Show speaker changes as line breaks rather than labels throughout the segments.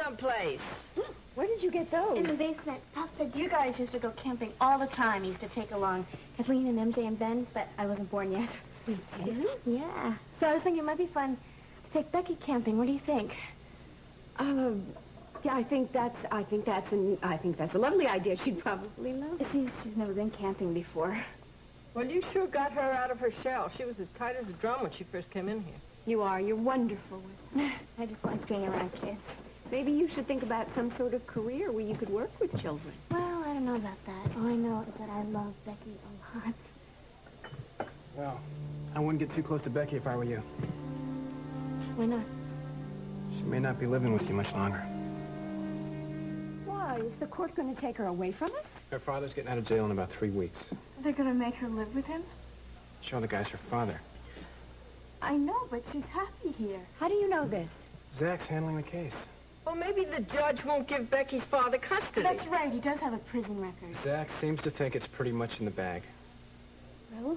someplace.
Where did you get those?
In the basement. Pop said you guys used to go camping all the time. He used to take along Kathleen and MJ and Ben, but I wasn't born yet.
We did?
Yeah. So I was thinking it might be fun to take Becky camping. What do you think?
Yeah, I think that's a lovely idea. She'd probably love it.
She's never been camping before.
Well, you sure got her out of her shell. She was as tight as a drum when she first came in here.
You are. You're wonderful with her.
I just like being around kids.
Maybe you should think about some sort of career where you could work with children.
Well, I don't know about that. All I know is that I love Becky a lot.
Well, I wouldn't get too close to Becky if I were you.
Why not?
She may not be living with you much longer.
Why? Is the court going to take her away from us?
Her father's getting out of jail in about 3 weeks.
They're going to make her live with him?
Sure, the guy's her father.
I know, but she's happy here.
How do you know this?
Zach's handling the case.
Well, maybe the judge won't give Becky's father custody.
That's right. He does have a prison record.
Zach seems to think it's pretty much in the bag.
Well,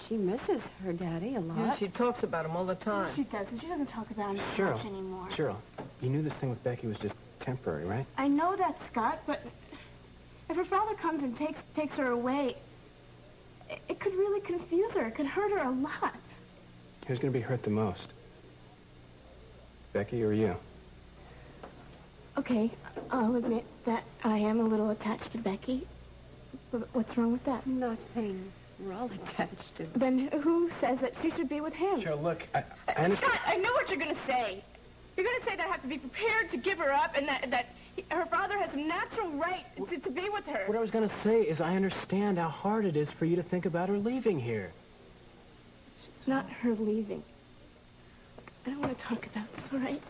she misses her daddy a lot.
Yeah, she talks about him all the time.
She doesn't. She doesn't talk about him
Cheryl,
much anymore.
Cheryl, you knew this thing with Becky was just temporary, right?
I know that, Scott, but if her father comes and takes her away, it could really confuse her. It could hurt her a lot.
Who's going to be hurt the most? Becky or you?
Okay, I'll admit that I am a little attached to Becky. But what's wrong with that?
Nothing. We're all attached to her.
Then who says that she should be with him?
Cheryl, look, I understand.
Scott, I know what you're going to say. You're going to say that I have to be prepared to give her up and that her father has a natural right to be with her.
What I was going to say is I understand how hard it is for you to think about her leaving here.
It's not her leaving. I don't want to talk about this, all right?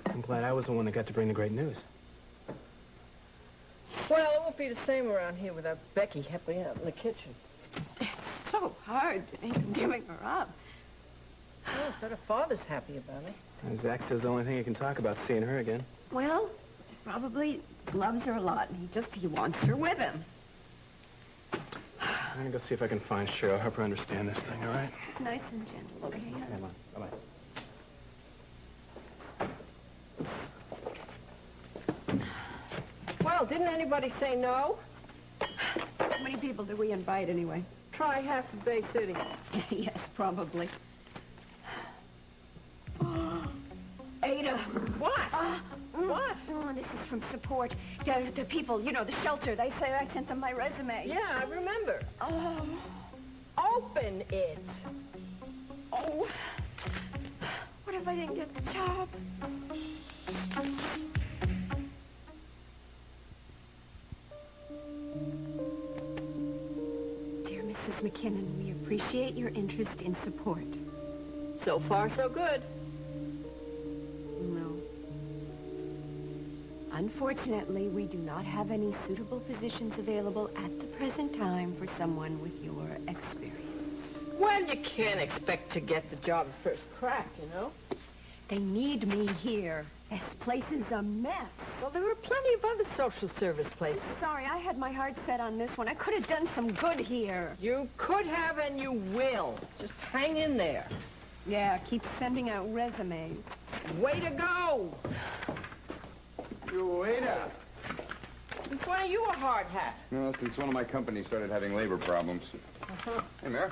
I'm glad I was the one that got to bring the great news.
Well, it won't be the same around here without Becky helping out in the kitchen.
It's so hard to think of giving her up.
Well, but her father's happy about it.
And Zach says the only thing he can talk about is seeing her again.
Well, he probably loves her a lot, and he wants her with him.
I'm going to go see if I can find Cheryl. Help her understand this thing, all right?
Nice and gentle, okay?
Come on. Bye-bye.
Well, didn't anybody say no?
How many people do we invite, anyway?
Try half of Bay City.
Yes, probably. Ada.
What? What?
Oh, this is from support. The people, you know, the shelter. They say I sent them my resume.
Yeah, I remember.
Oh.
Open it.
Oh. What if I didn't get the job? Dear Mrs. McKinnon, we appreciate your interest in support.
So far, so good.
No. Unfortunately, we do not have any suitable positions available at the present time for someone with your experience.
Well, you can't expect to get the job at first crack, you know?
They need me here. This place is a mess.
Well, there were plenty of other social service places.
Sorry, I had my heart set on this one. I could have done some good here.
You could have and you will. Just hang in there.
Yeah, keep sending out resumes.
Way to go!
You wait up.
Since when are you a hard hat?
Well, since one of my companies started having labor problems. Hey, Mayor.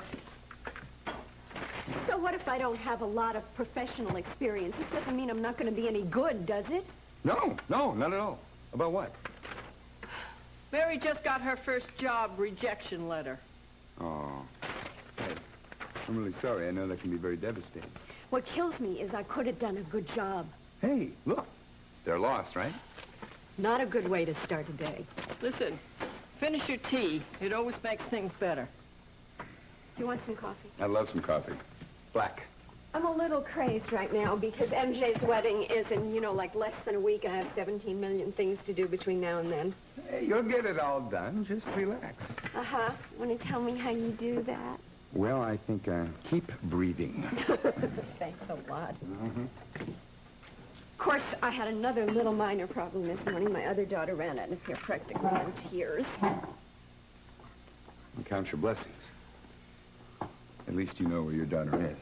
So what if I don't have a lot of professional experience? This doesn't mean I'm not going to be any good, does it?
No, not at all. About what?
Mary just got her first job rejection letter.
Oh. Hey, I'm really sorry. I know that can be very devastating.
What kills me is I could have done a good job.
Hey, look. They're lost, right?
Not a good way to start a day.
Listen, finish your tea. It always makes things better.
Do you want some coffee?
I'd love some coffee. Black.
I'm a little crazed right now because MJ's wedding is in, like less than a week. I have 17 million things to do between now and then.
Hey, you'll get it all done. Just relax.
Uh-huh. Want to tell me how you do that?
Well, I think, keep breathing.
Thanks a lot. Mm-hmm. Of course, I had another little minor problem this morning. My other daughter ran out of here practically in tears.
And count your blessings. At least you know where your daughter is.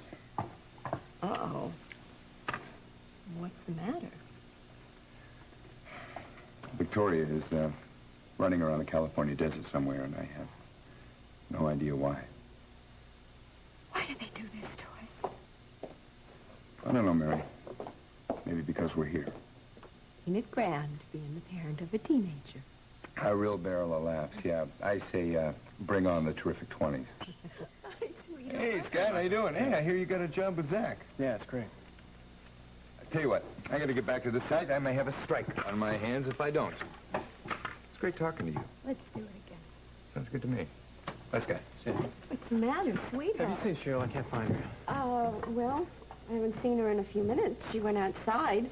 Uh-oh. What's the matter?
Victoria is running around the California desert somewhere, and I have no idea why.
Why did they do this to us?
I don't know, Mary. Maybe because we're here.
Ain't it grand being the parent of a teenager?
A real barrel of laughs, yeah. I say, bring on the terrific 20s. Hey, Scott, how you doing? Hey, I hear you got a job with Zach.
Yeah, it's great.
I tell you what, I gotta get back to the site. I may have a strike on my hands if I don't. It's great talking to you.
Let's do it again.
Sounds good to me. Bye, Scott.
See you.
What's the matter, sweetheart?
Have you seen Cheryl? I can't find her.
Well, I haven't seen her in a few minutes. She went outside.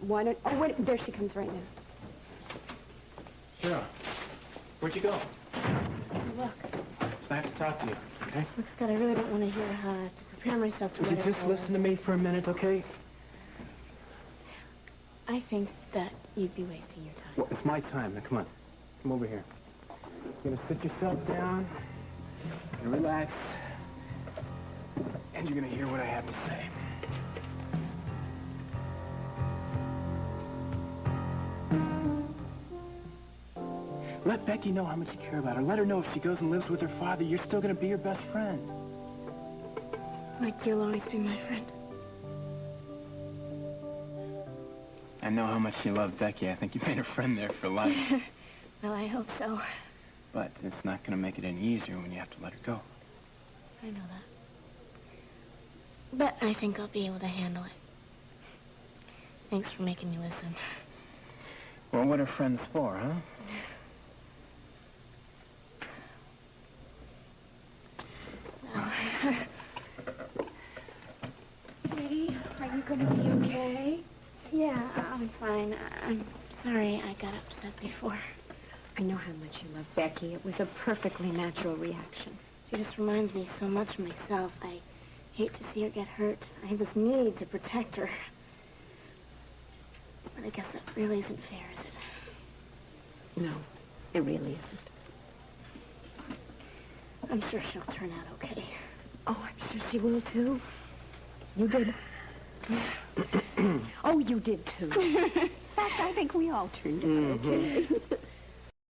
Why don't... Oh, wait, there she comes right now.
Cheryl, where'd you go?
Look,
I have to talk to you, okay?
look, Scott, I really don't want to hear to prepare myself to
Would you
let her
just
go.
listen to me for a minute, okay?
I think that you'd be wasting your time.
Well, it's my time. Now, come on. Come over here. You're gonna sit yourself down and relax, and you're gonna hear what I have to say. Let Becky know how much you care about her. Let her know if she goes and lives with her father, you're still gonna be her best friend.
Like you'll always be my friend.
I know how much you love Becky. I think you made a friend there for life.
Well, I hope so.
But it's not gonna make it any easier when you have to let her go.
I know that. But I think I'll be able to handle it. Thanks for making me listen.
Well, what are friends for, huh?
Sweetie, are you going to be okay?
Yeah, I'm fine. I'm sorry I got upset before.
I know how much you love Becky. It was a perfectly natural reaction.
She just reminds me so much of myself. I hate to see her get hurt. I have this need to protect her. But I guess that really isn't fair, is it?
No, it really isn't.
I'm sure she'll turn out okay.
Oh, I'm sure she will, too. You did. Oh, you did, too. In fact, I think we all turned out okay.